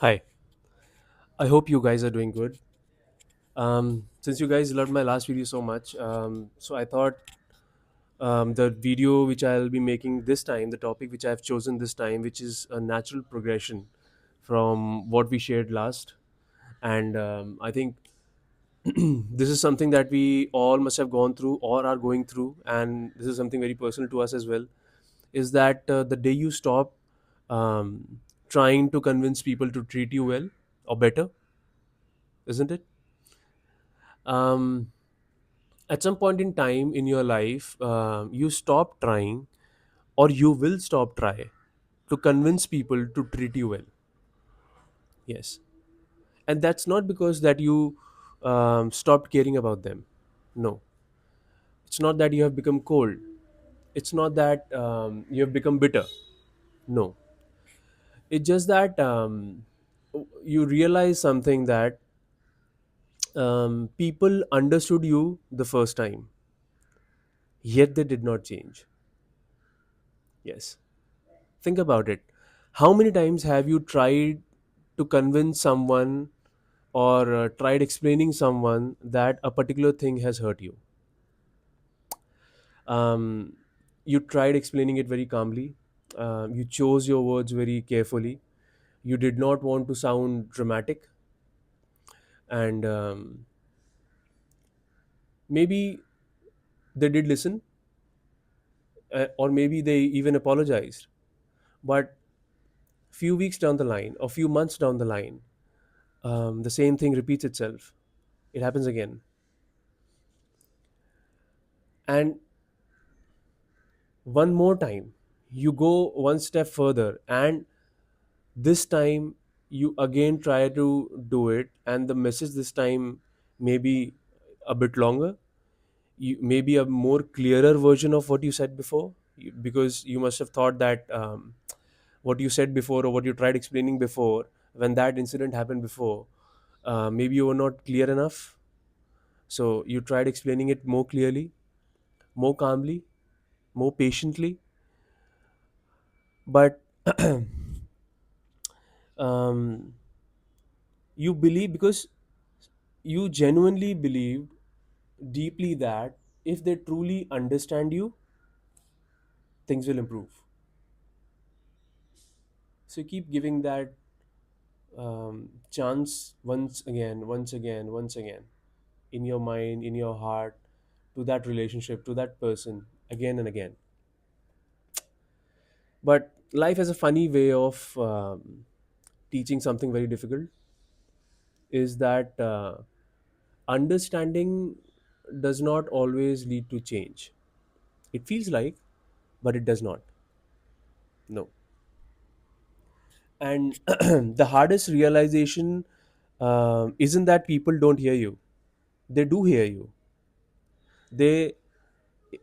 Hi, I hope you guys are doing good. Since you guys loved my last video so much, so I thought the video which I'll be making this time, the topic which I've chosen this time, which is a natural progression from what we shared last. And I think this is something that we all must have gone through or are going through. And this is something very personal to us as well. Is that the day you stop trying to convince people to treat you well or better, isn't it? Um, at some point in time in your life you stop trying or you will stop try to convince people to treat you well. Yes, and that's not because that you stopped caring about them. No, it's not that you have become cold. It's not that you have become bitter. No, it's just that you realize something that people understood you the first time, yet they did not change. Yes, think about it. How many times have you tried to convince someone or tried explaining someone that a particular thing has hurt you? You tried explaining it very calmly. You chose your words very carefully. You did not want to sound dramatic, and maybe they did listen, or maybe they even apologized. But few weeks down the line, or few months down the line, the same thing repeats itself. It happens again, and one more time you go one step further, and this time you again try to do it, and the message this time may be a bit longer. You maybe a more clearer version of what you said before, because you must have thought that what you said before or what you tried explaining before, when that incident happened before, maybe you were not clear enough. So you tried explaining it more clearly, more calmly, more patiently. But um, you believe, because you genuinely believe deeply that if they truly understand you, things will improve. So you keep giving that chance once again, once again, once again, in your mind, in your heart, to that relationship, to that person, again and again. But life has a funny way of teaching something very difficult, is that understanding does not always lead to change. It feels like, but it does not. No. And the hardest realization isn't that people don't hear you. They do hear you. They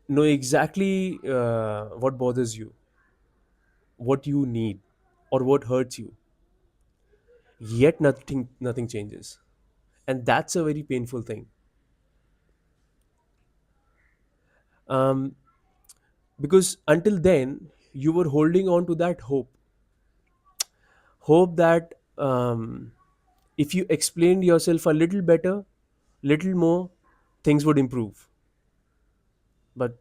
know exactly what bothers you, what you need, or what hurts you. Yet nothing changes, and that's a very painful thing. Um, because until then you were holding on to that hope that if you explained yourself a little better, little more, things would improve. But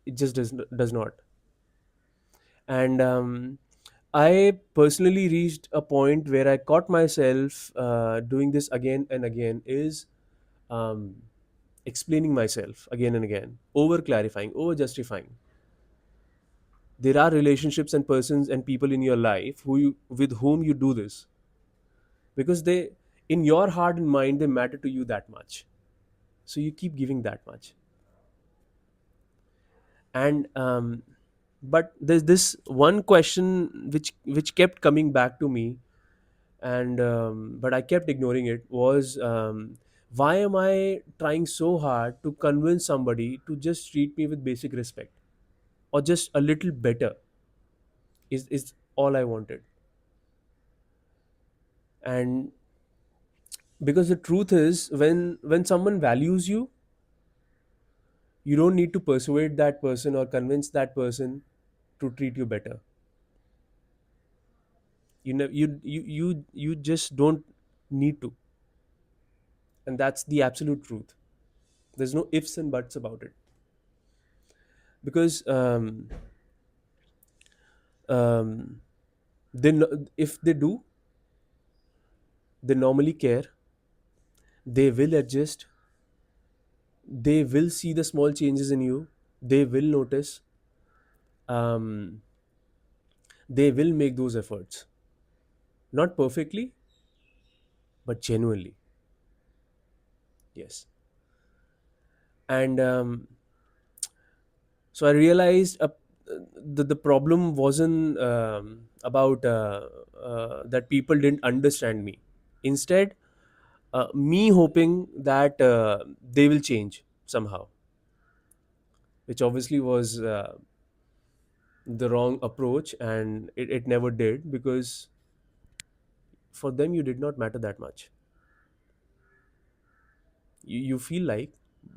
it just does not. And I personally reached a point where I caught myself doing this again and again, is um, explaining myself again and again, over clarifying, over justifying. There are relationships and persons and people in your life with whom you do this, because they, in your heart and mind, they matter to you that much. So you keep giving that much. And but there's this one question which kept coming back to me, and but I kept ignoring it, was why am I trying so hard to convince somebody to just treat me with basic respect, or just a little better, is all I wanted. And because the truth is, when someone values you, you don't need to persuade that person or convince that person to treat you better. You just don't need to. And that's the absolute truth. There's no ifs and buts about it. Because um, if they do, they normally care, they will adjust, they will see the small changes in you, they will notice, um, they will make those efforts. Not perfectly, but genuinely. Yes. And so I realized the problem wasn't about that people didn't understand me. Instead, me hoping that they will change somehow, which obviously was the wrong approach, and it never did, because for them you did not matter that much. You feel like,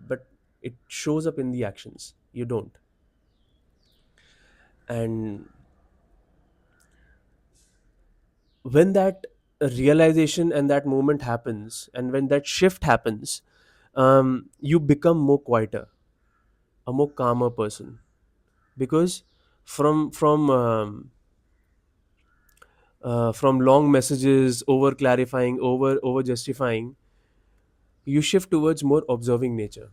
but it shows up in the actions. You don't. And when that realization and that moment happens, and when that shift happens, you become more quieter, a more calmer person. Because from long messages, over clarifying, over justifying, you shift towards more observing nature.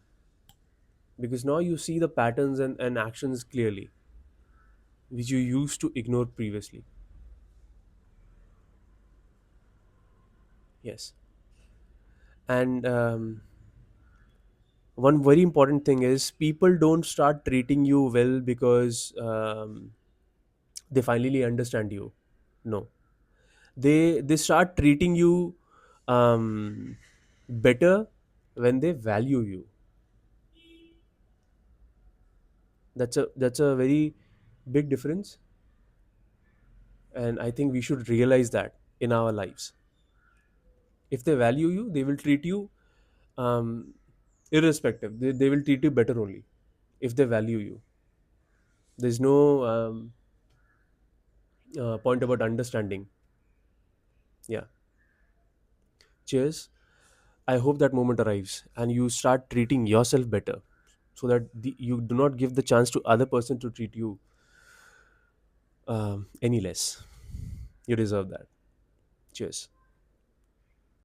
Because now you see the patterns and actions clearly, which you used to ignore previously. Yes. And one very important thing is, people don't start treating you well because they finally understand you. No, they start treating you um, better when they value you. That's a very big difference, and I think we should realize that in our lives. If they value you, they will treat you um, irrespective. They will treat you better only if they value you. There's no point about understanding. Yeah. Cheers. I hope that moment arrives and you start treating yourself better, so that you do not give the chance to other person to treat you any less. You deserve that. Cheers.